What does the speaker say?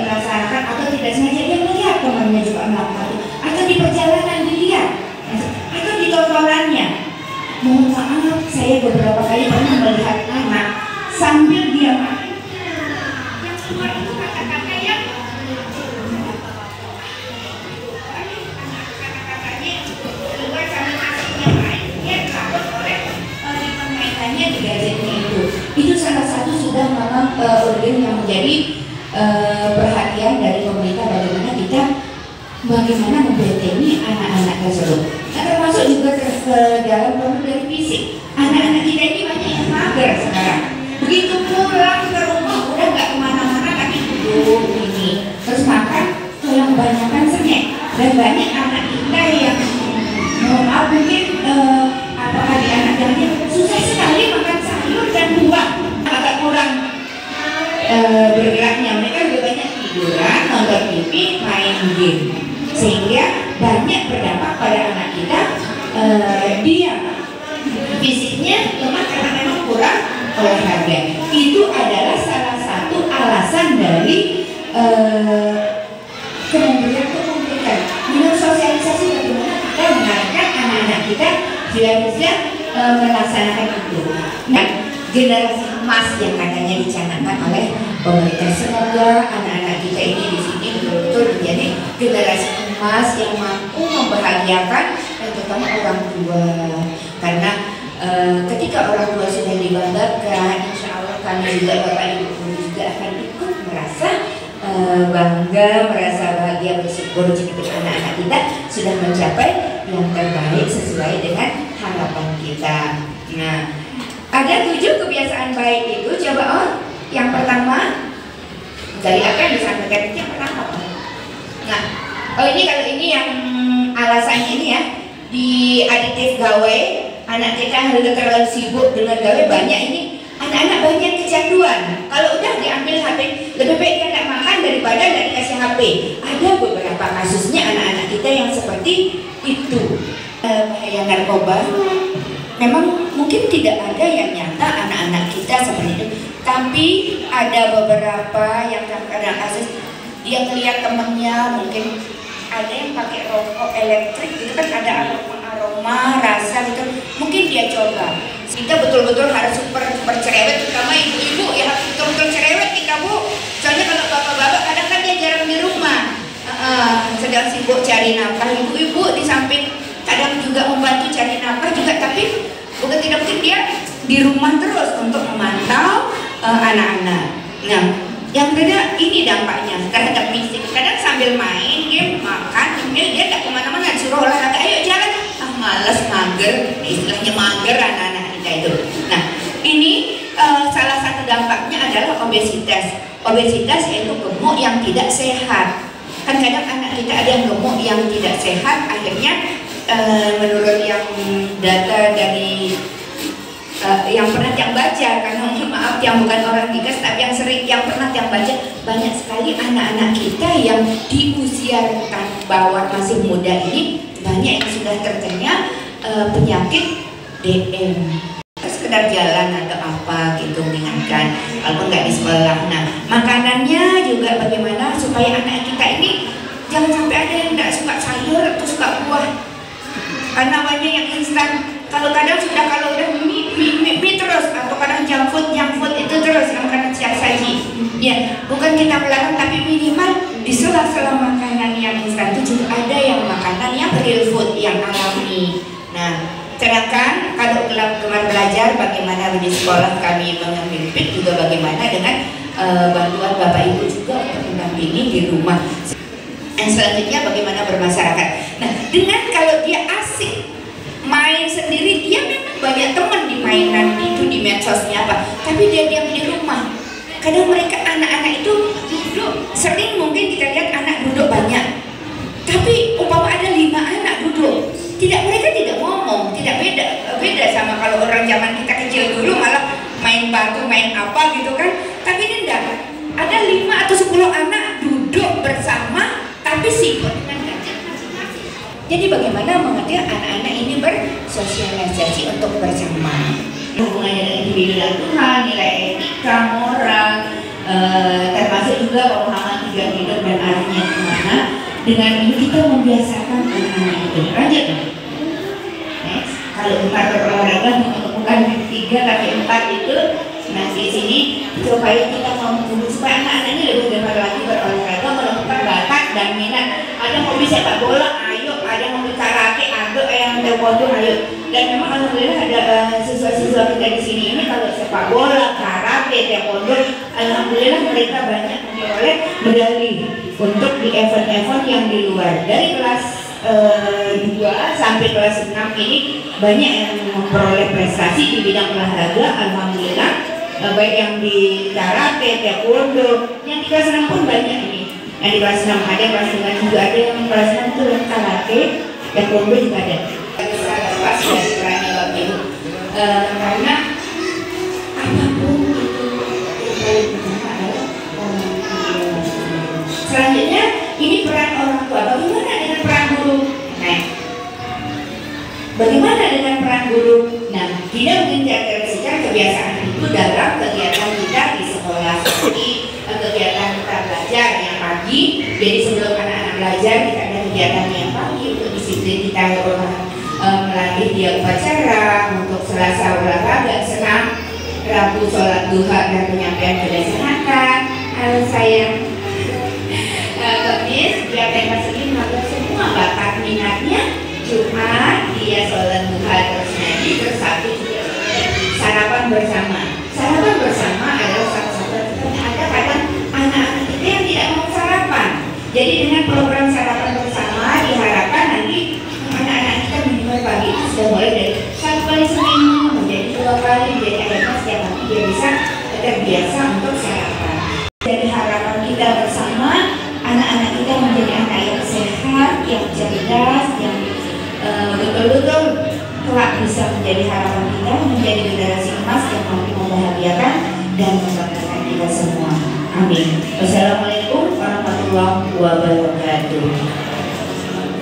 melaksanakan atau tidak sengaja dia melihat temannya juga melakukan itu, atau di perjalanan dilihat, atau di tontonannya. Mohon maaf, saya beberapa kali pernah melihat anak sambil dia main, yang keluar itu kata-kata yang keluar sambil asiknya main, dia takut oleh di permainannya di gadgetnya itu. Itu salah satu sudah memang urgen yang menjadi perhatian dari pemerintah, bagaimana membentengi anak-anak tersebut. Nah, termasuk juga dalam bentuk dari fisik. Anak-anak kita ini banyak yang mager sekarang. Begitu pulang ke rumah udah nggak kemana-mana tapi duduk ini terus makan, yang kebanyakan snack. Dan banyak anak kita yang mohon maaf mungkin apakah di anak jadinya susah sekali makan sayur dan buah, agak kurang bergeraknya. Mereka juga banyak tiduran, nonton TV, main game, sehingga banyak berdampak pada anak kita. Dia fisiknya lemah karena memang kurang olahraga. Itu adalah salah satu alasan dari kementerian untuk memberikan menurut sosialisasi bagaimana kita mengarahkan anak-anak kita bisa melaksanakan itu. Nah, generasi emas yang katanya dicanangkan oleh pemerintah, semoga anak-anak kita ini di sini betul-betul menjadi generasi emas yang mampu membahagiakan dan terutama orang tua. Karena ketika orang tua sudah dibanggakan, insya Allah kami juga Bapak Ibu juga akan ikut merasa bangga, merasa bahagia, bersyukur jika anak-anak kita sudah mencapai yang terbaik sesuai dengan harapan kita. Nah, ada 7 kebiasaan baik itu. Coba yang pertama dari apa yang disampaikan itu yang pertama. Nah, ini kalau ini yang alasannya ini ya, di aditif gawe, anak kita harus terlalu sibuk dengan gawe banyak ini. Anak-anak banyak kecanduan. Kalau udah diambil HP, lebih baik dia tidak makan daripada tidak dikasih HP. Ada beberapa kasusnya anak-anak kita yang seperti itu. Bahaya narkoba. Memang mungkin tidak ada yang nyata anak-anak kita seperti itu. Tapi ada beberapa yang kadang kasus dia melihat temennya mungkin ada yang pakai rokok elektrik gitu kan, ada aroma rasa gitu, mungkin dia coba. Kita betul-betul harus super cerewet, terutama ibu-ibu ya, harus betul-betul cerewet kita Bu. Soalnya kalau bapak-bapak kadang kan dia jarang di rumah, sedang sibuk cari nafkah. Ibu-ibu di samping kadang juga membantu cari nafkah juga, tapi bukan tidak mungkin dia di rumah terus untuk memantau anak-anak. Nah, yang beda ini dampaknya terhadap fisik. Kadang sambil main game, makan, dia tidak kemana-mana, suruh olahraga, ayo jalan, malas, mager, istilahnya mager anak-anak kita itu. Nah, ini salah satu dampaknya adalah obesitas. Obesitas yaitu gemuk yang tidak sehat. Kan kadang anak kita ada yang gemuk yang tidak sehat, akhirnya menurut yang data dari yang pernah yang baca, karena maaf yang bukan orang gigas tapi yang sering yang pernah yang baca, banyak sekali anak-anak kita yang di usia rentan bawah masih muda ini banyak yang sudah terkena penyakit DM. Sekedar jalan atau apa gitu mengingatkan, walaupun nggak di sekolah. Nah, makanannya juga bagaimana supaya anak kita ini jangan sampai ada yang nggak suka sayur atau suka buah, karena banyak yang instan. Kalau kadang sudah kalau udah mie terus, atau kadang junk food itu terus yang makanan siap saji. Ya, bukan kita melarang, tapi minimal di sela-sela makanan yang instan itu juga ada yang makanan yang real food, yang alami. Nah, sedangkan kalau gemar belajar, bagaimana di sekolah kami mengambil fit juga bagaimana dengan bantuan Bapak Ibu juga untuk mendampingi di rumah. Dan selanjutnya bagaimana bermasyarakat. Nah, dengan kalau dia asik main sendiri, dia memang banyak teman di mainan itu, di medsosnya apa, tapi dia diam di rumah. Kadang mereka anak-anak itu duduk, sering mungkin kita lihat anak duduk banyak, tapi umpama ada 5 anak duduk, mereka tidak ngomong, tidak beda sama kalau orang zaman kita kecil dulu malah main batu, main apa gitu kan. Tapi ini enggak, ada 5 atau 10 anak duduk bersama tapi sibuk dengan gadget masing-masing. Jadi bagaimana mengerti anak-anak ini bersosialisasi untuk bersama, hubungannya dengan individu dan Tuhan, nilai etika, moral, termasuk juga pemahaman tujuan hidup dan arahnya kemana. Dengan ini kita membiasakan anak-anak itu. Lanjut. Next. Kalau 4 berolahraga bukan 3 tapi 4 itu nanti sini supaya kita membuat supaya anak-anak ini lebih gemar lagi berolahraga, menemukan bakat dan minat. Ada yang hobi sepak bola, ayo. Ada yang hobi karate, ada yang taekwondo, ayo. Dan memang alhamdulillah ada siswa-siswa kita di sini ini kalau sepak bola, karate, taekwondo, alhamdulillah mereka banyak memperoleh medali untuk di event-event yang di luar. Dari kelas 2 sampai kelas 6 ini banyak yang memperoleh prestasi di bidang olahraga, alhamdulillah. Baik yang di karate, taekwondo, yang di kelas 6 pun banyak ini. Yang di kelas 6 ada, kelas 9 juga ada, yang kelas 6 itu yang karate, taekwondo juga ada. Pas dari perannya Bapak Ibu, karena apapun itu paling pertama adalah selanjutnya ini peran orang tua. Bagaimana dengan peran guru? Nah, bagaimana dengan peran guru? Nah, tidak mungkin terpisahkan kebiasaan itu dalam kegiatan kita di sekolah, seperti kegiatan kita belajar yang pagi. Jadi sebelum anak-anak belajar kita ada kegiatan yang pagi untuk disiplin kita melatih dia upacara, untuk Selasa olahraga senam, Rabu sholat duha dan penyampaian kedesanakan, sayang Kamis dia pentas ini mengatur semua bakat minatnya. Jumat dia sholat duha terus nyanyi, terus Sabtu juga sarapan bersama. Sarapan bersama adalah satu-satu ada kadang anak-anak kita yang tidak mau sarapan. Jadi dengan program sarapan bersama diharapkan nanti anak-anak kita minimal pagi itu sudah mulai dari 1 kali seminggu menjadi 2 kali, jadi akhirnya setiap hari dia bisa terbiasa untuk sarapan. Jadi harapan kita bersama anak-anak kita menjadi anak yang sehat, yang cerdas, yang betul-betul kelak bisa menjadi harapan kita, menjadi generasi emas yang mampu membahagiakan dan membanggakan kita semua. Amin. Wassalamualaikum warahmatullahi wabarakatuh.